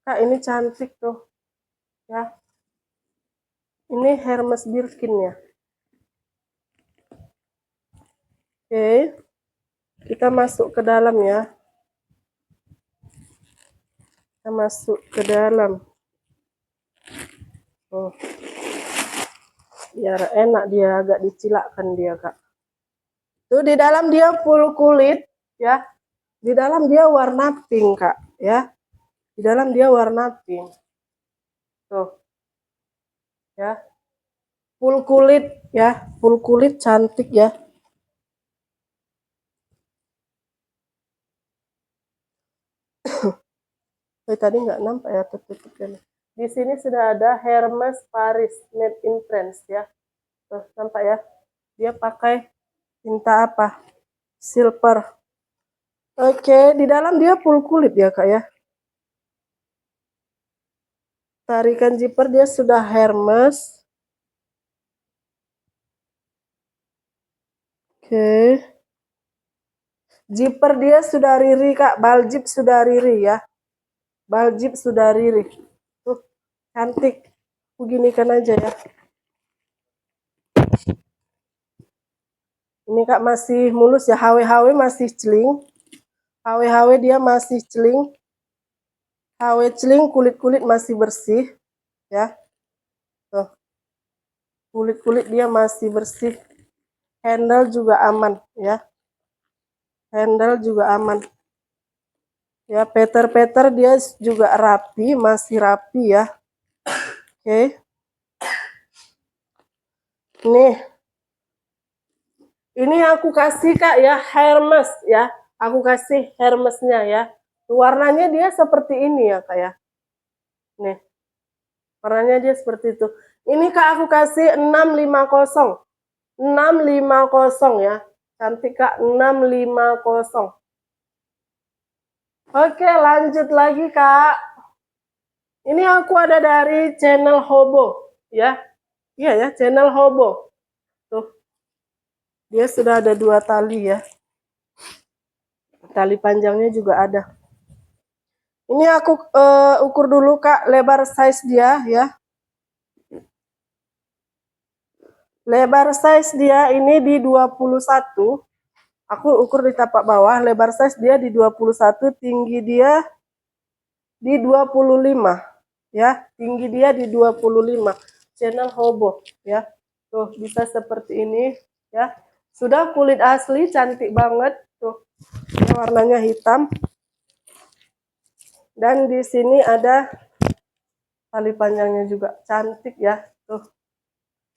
Kak ini cantik tuh. Ya. Ini Hermes Birkin ya. Oke. Kita masuk ke dalam ya. Kita masuk ke dalam. Oh. Biar enak dia, agak dicilakkan dia Kak. Tuh di dalam dia full kulit ya. Di dalam dia warna pink Kak ya. Di dalam dia warna pink. Tuh. Ya. Full kulit ya, full kulit cantik ya. Tadi nggak nampak ya tutupnya. Di sini sudah ada Hermes Paris Made in France ya. Tuh, nampak ya. Dia pakai tinta apa? Silver. Oke, di dalam dia full kulit ya Kak ya. Tarikan zipper dia sudah Hermes. Oke. Zipper dia sudah riri Kak, baljip sudah riri ya. Baljip sudah riri. Tuh, cantik. Beginikan aja ya. Ini Kak masih mulus ya, HW-HW masih celing. HW-HW dia masih celing. HW celing, kulit-kulit masih bersih ya. Tuh. Kulit-kulit dia masih bersih. Handle juga aman ya. Handle juga aman. Ya, Peter dia juga rapi, masih rapi ya. Oke. Nih. Ini aku kasih Kak ya Hermes ya. Aku kasih Hermesnya ya. Warnanya dia seperti ini ya Kak ya. Nih. Warnanya dia seperti itu. Ini Kak aku kasih 650. 650 ya. Cantik Kak, 650. Oke, lanjut lagi Kak. Ini aku ada dari channel Hobo ya. Iya ya, channel Hobo. Tuh. Dia sudah ada 2 tali ya. Tali panjangnya juga ada. Ini aku ukur dulu Kak lebar size dia ya. Lebar size dia ini di 21. Aku ukur di tapak bawah, lebar size dia di 21, tinggi dia di 25 ya. Tinggi dia di 25. Channel Hobo ya. Tuh, bisa seperti ini ya. Sudah kulit asli, cantik banget tuh. Ini warnanya hitam. Dan di sini ada tali panjangnya juga, cantik ya. Tuh.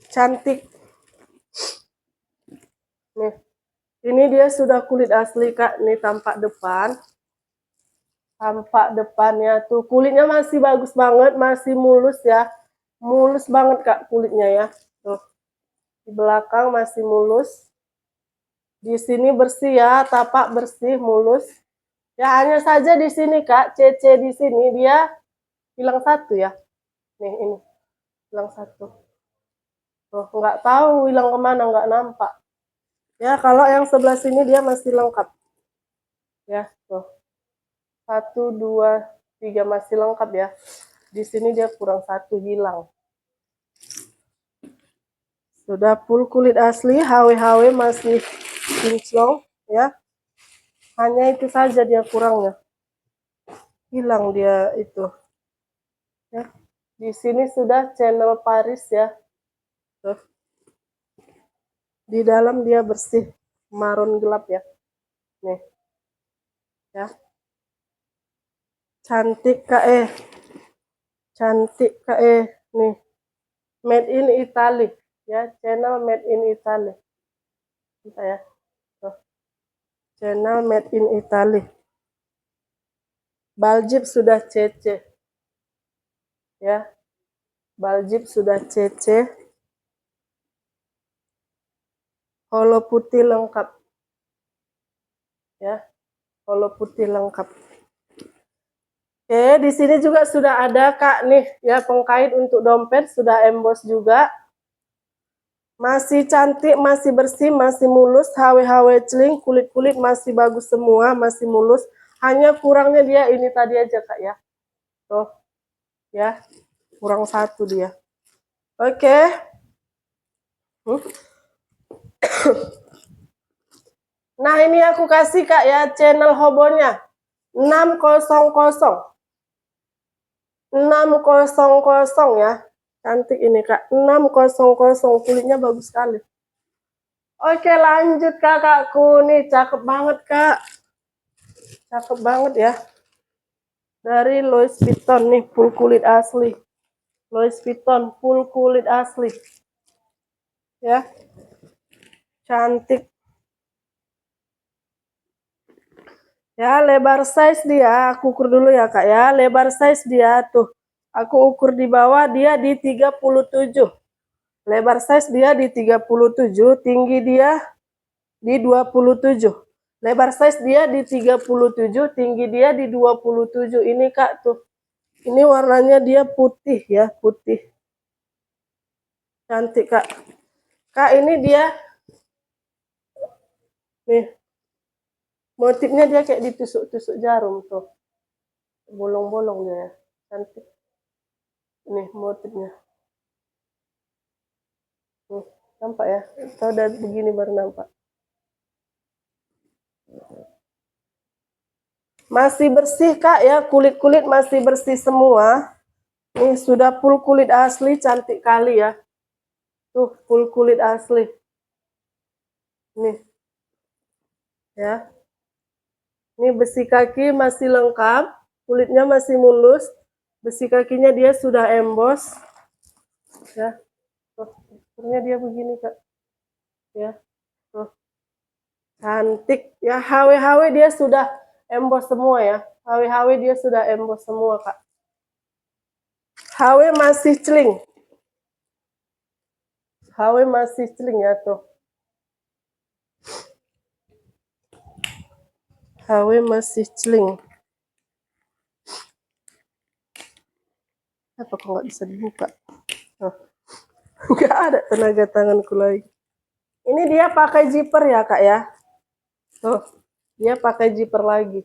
Cantik. Nih. Ini dia sudah kulit asli Kak, nih tampak depan. Tampak depannya tuh kulitnya masih bagus banget, masih mulus ya. Mulus banget Kak kulitnya ya. Tuh. Di belakang masih mulus. Di sini bersih ya, tapak bersih, mulus. Ya hanya saja di sini Kak, CC di sini dia hilang 1 ya. Nih ini, hilang 1. Tuh, nggak tahu hilang kemana, nggak nampak. Ya kalau yang sebelah sini dia masih lengkap. Ya, tuh. 1, 2, 3 masih lengkap ya. Di sini dia kurang 1, hilang. Sudah full kulit asli, HW-HW masih kinclong ya. Hanya itu saja dia kurangnya. Hilang dia itu. Ya. Di sini sudah channel Paris ya. Tuh. Di dalam dia bersih, marun gelap ya. Nih. Ya. Cantik Kak Cantik Kak nih. Made in Italy ya, channel Made in Italy. Kita ya. Tuh. Channel Made in Italy. Baljib sudah CC. Ya. Baljib sudah CC. Holo putih lengkap. Ya. Holo putih lengkap. Oke, di sini juga sudah ada Kak nih ya pengkait untuk dompet, sudah emboss juga. Masih cantik, masih bersih, masih mulus, HW-HW celing, kulit-kulit masih bagus semua, masih mulus. Hanya kurangnya dia ini tadi aja Kak ya. Tuh. Ya. Kurang 1 dia. Oke. Nah, ini aku kasih Kak ya channel Hobonya. 600. 600 ya. Cantik ini Kak. 600. Kulitnya bagus sekali. Oke, lanjut kakakku. Nih, cakep banget Kak. Cakep banget ya. Dari Louis Vuitton nih, full kulit asli. Louis Vuitton, full kulit asli. Ya. Cantik. Ya, lebar size dia, aku ukur dulu ya Kak ya. Lebar size dia tuh. Aku ukur di bawah dia di 37. Lebar size dia di 37, tinggi dia di 27. Lebar size dia di 37, tinggi dia di 27. Ini Kak tuh. Ini warnanya dia putih ya, putih. Cantik Kak. Kak ini dia nih. Motifnya dia kayak ditusuk-tusuk jarum tuh. Bolong-bolong dia. Cantik. Nih motifnya. Nih, nampak ya? Kalau udah begini baru nampak. Masih bersih Kak ya, kulit-kulit masih bersih semua. Nih sudah full kulit asli, cantik kali ya. Tuh full kulit asli. Nih. Ya. Ini besi kaki masih lengkap, kulitnya masih mulus. Besi kakinya dia sudah emboss. Ya. Tuh, teksturnya dia begini Kak. Ya, tuh. Cantik. Ya, HW-HW dia sudah emboss semua ya. HW-HW dia sudah emboss semua Kak. HW masih celing. HW masih celing ya tuh. HW masih celing. Apa kok nggak bisa dibuka? Oh. Nggak ada tenaga tanganku lagi. Ini dia pakai zipper ya Kak ya. Tuh, dia pakai zipper lagi.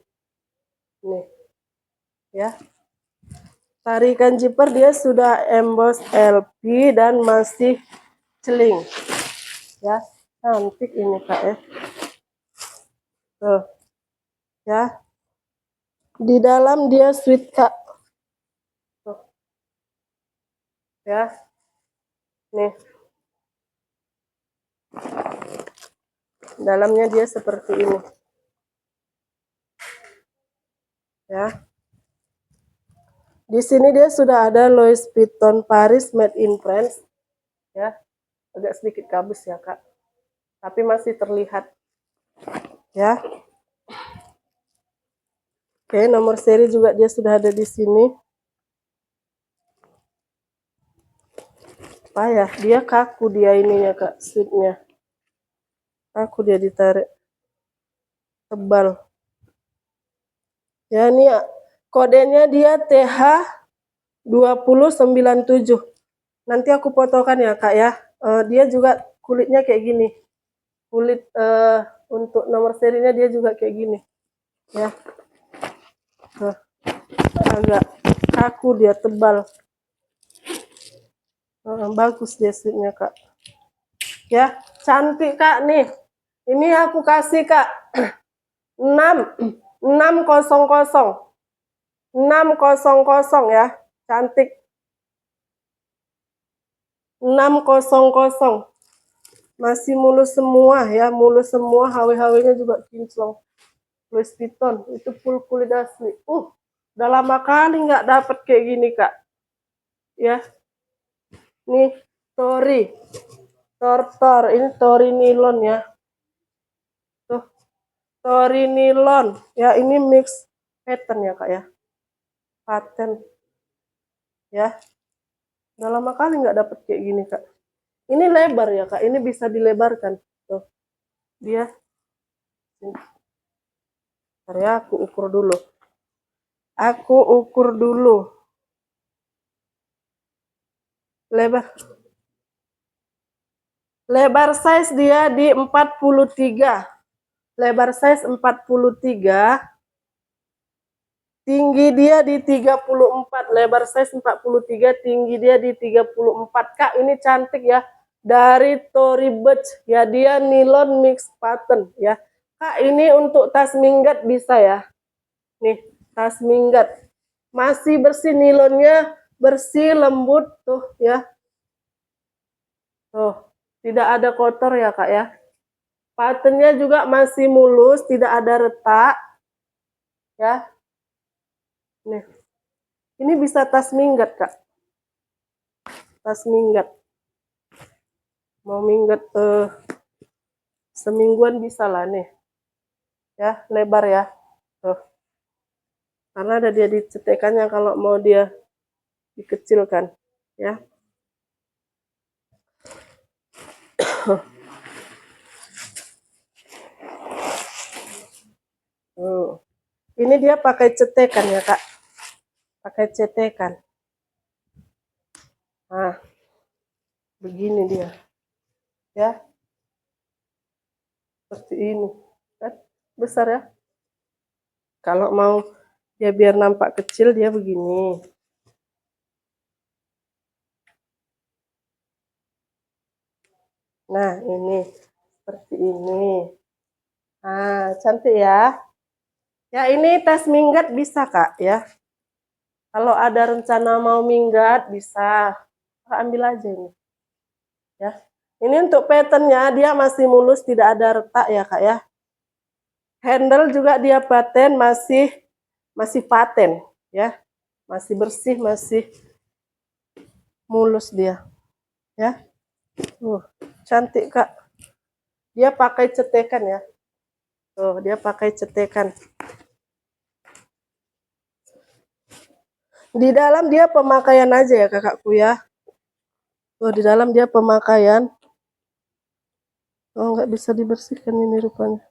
Nih. Ya. Tarikan zipper dia sudah emboss LP dan masih celing. Ya, cantik ini Kak ya. Tuh. Ya. Di dalam dia sweet Kak. Tuh. Ya. Nih. Dalamnya dia seperti ini. Ya. Di sini dia sudah ada Louis Vuitton Paris made in France. Ya. Agak sedikit kabus ya Kak. Tapi masih terlihat. Ya. Oke, nomor seri juga dia sudah ada di sini. Payah, dia kaku dia ininya Kak, sweetnya. Kaku dia ditarik. Tebal. Ya, ini kodenya dia TH2097. Nanti aku fotokan ya Kak ya. Dia juga kulitnya kayak gini. Kulit untuk nomor serinya dia juga kayak gini. Ya. Agak kaku dia, tebal. Bagus dia sweetnya Kak. Ya, cantik Kak nih. Ini aku kasih Kak 600. 600 ya. Cantik. 600. Masih mulus semua ya, mulus semua. HW-HW-nya juga kinclong. Louis Vuitton itu full kulit asli. Udah lama kali nggak dapet kayak gini Kak. Ya. Nih, Tori. Tortor, ini Tori nilon ya. Tuh. Tori nilon. Ya, ini mix pattern ya Kak ya. Pattern. Ya. Udah lama kali nggak dapet kayak gini Kak. Ini lebar ya Kak. Ini bisa dilebarkan. Tuh. Dia. Bentar ya, aku ukur dulu. Aku ukur dulu. Lebar. Lebar size dia di 43. Lebar size 43. Tinggi dia di 34. Lebar size 43. Tinggi dia di 34. Kak, ini cantik ya. Dari Tory Burch. Ya, dia nilon mix pattern ya. Kak, ini untuk tas minggat bisa ya. Nih, tas minggat. Masih bersih nilonnya. Bersih, lembut tuh ya. Tuh, tidak ada kotor ya Kak ya. Patternnya juga masih mulus, tidak ada retak. Ya. Nih. Ini bisa tas minggat Kak. Tas minggat. Mau minggat semingguan bisa lah nih. Ya, lebar ya. Tuh. Karena ada dia dicetekannya kalau mau dia dikecilkan. Ya. Ini dia pakai cetekan ya Kak. Pakai cetekan. Nah, begini dia. Ya. Seperti ini. Kan? Besar ya. Kalau mau dia biar nampak kecil dia begini. Nah, ini. Seperti ini. Nah, cantik ya. Ya, ini tas minggat bisa Kak ya. Kalau ada rencana mau minggat bisa. Kak, ambil aja ini. Ya. Ini untuk patternnya dia masih mulus, tidak ada retak ya Kak ya. Handle juga dia paten, masih paten ya. Masih bersih, masih mulus dia. Ya. Cantik Kak. Dia pakai cetekan ya. Tuh, dia pakai cetekan. Di dalam dia pemakaian aja ya kakakku ya. Tuh, di dalam dia pemakaian. Oh, nggak bisa dibersihkan ini rupanya.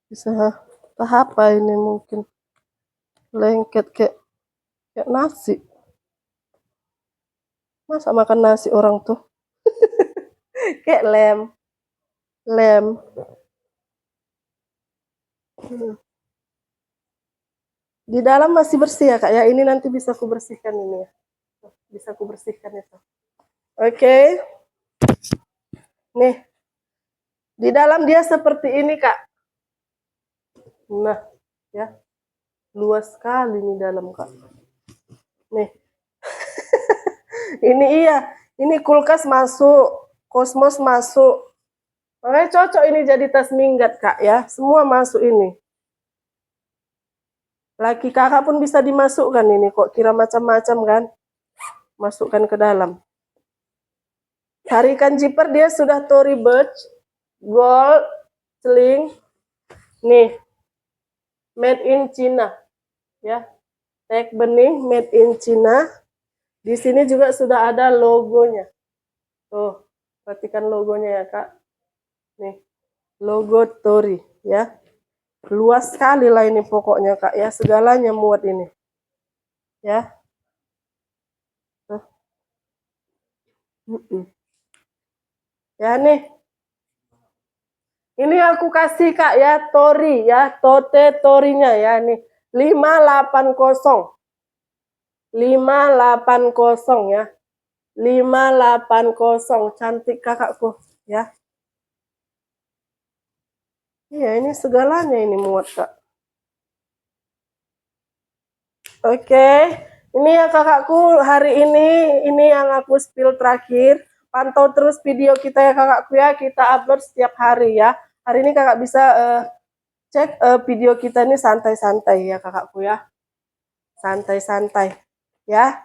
Bisa apa ini mungkin. Lengket kayak nasi. Masa makan nasi orang tuh? Kayak lem. Di dalam masih bersih ya Kak ya. Ini nanti bisa aku bersihkan ini ya. Bisa aku bersihkan itu. Oke. Nih. Di dalam dia seperti ini Kak. Nah, ya. Luas sekali nih dalam Kak. Nih. Ini iya. Ini kulkas masuk. Kosmos masuk. Makanya cocok ini jadi tas minggat Kak ya. Semua masuk ini. Laki kakak pun bisa dimasukkan ini kok. Kira macam-macam kan. Masukkan ke dalam. Tarikan zipper dia sudah Tory Burch. Gold. Sling. Nih. Made in China. Ya. Tag bening made in China. Di sini juga sudah ada logonya. Tuh. Perhatikan logonya ya Kak. Nih. Logo Tory ya. Luas sekali lah ini pokoknya Kak ya. Segalanya muat ini. Ya. Tuh. Ya nih. Ini aku kasih Kak ya, Tory ya, tote torinya ya nih. 580. 580 ya. 580 cantik kakakku ya. Iya, ini segalanya ini muat Kak. Oke. Ini ya kakakku hari ini yang aku spill terakhir. Pantau terus video kita ya kakakku ya. Kita upload setiap hari ya. Hari ini kakak bisa cek video kita ini santai-santai ya kakakku ya. Santai-santai ya.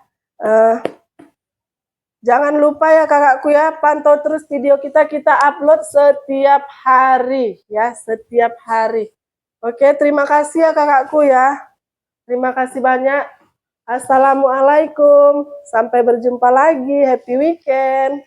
Jangan lupa ya kakakku ya, pantau terus video kita upload setiap hari ya, setiap hari. Oke, terima kasih ya kakakku ya. Terima kasih banyak. Assalamualaikum. Sampai berjumpa lagi. Happy weekend.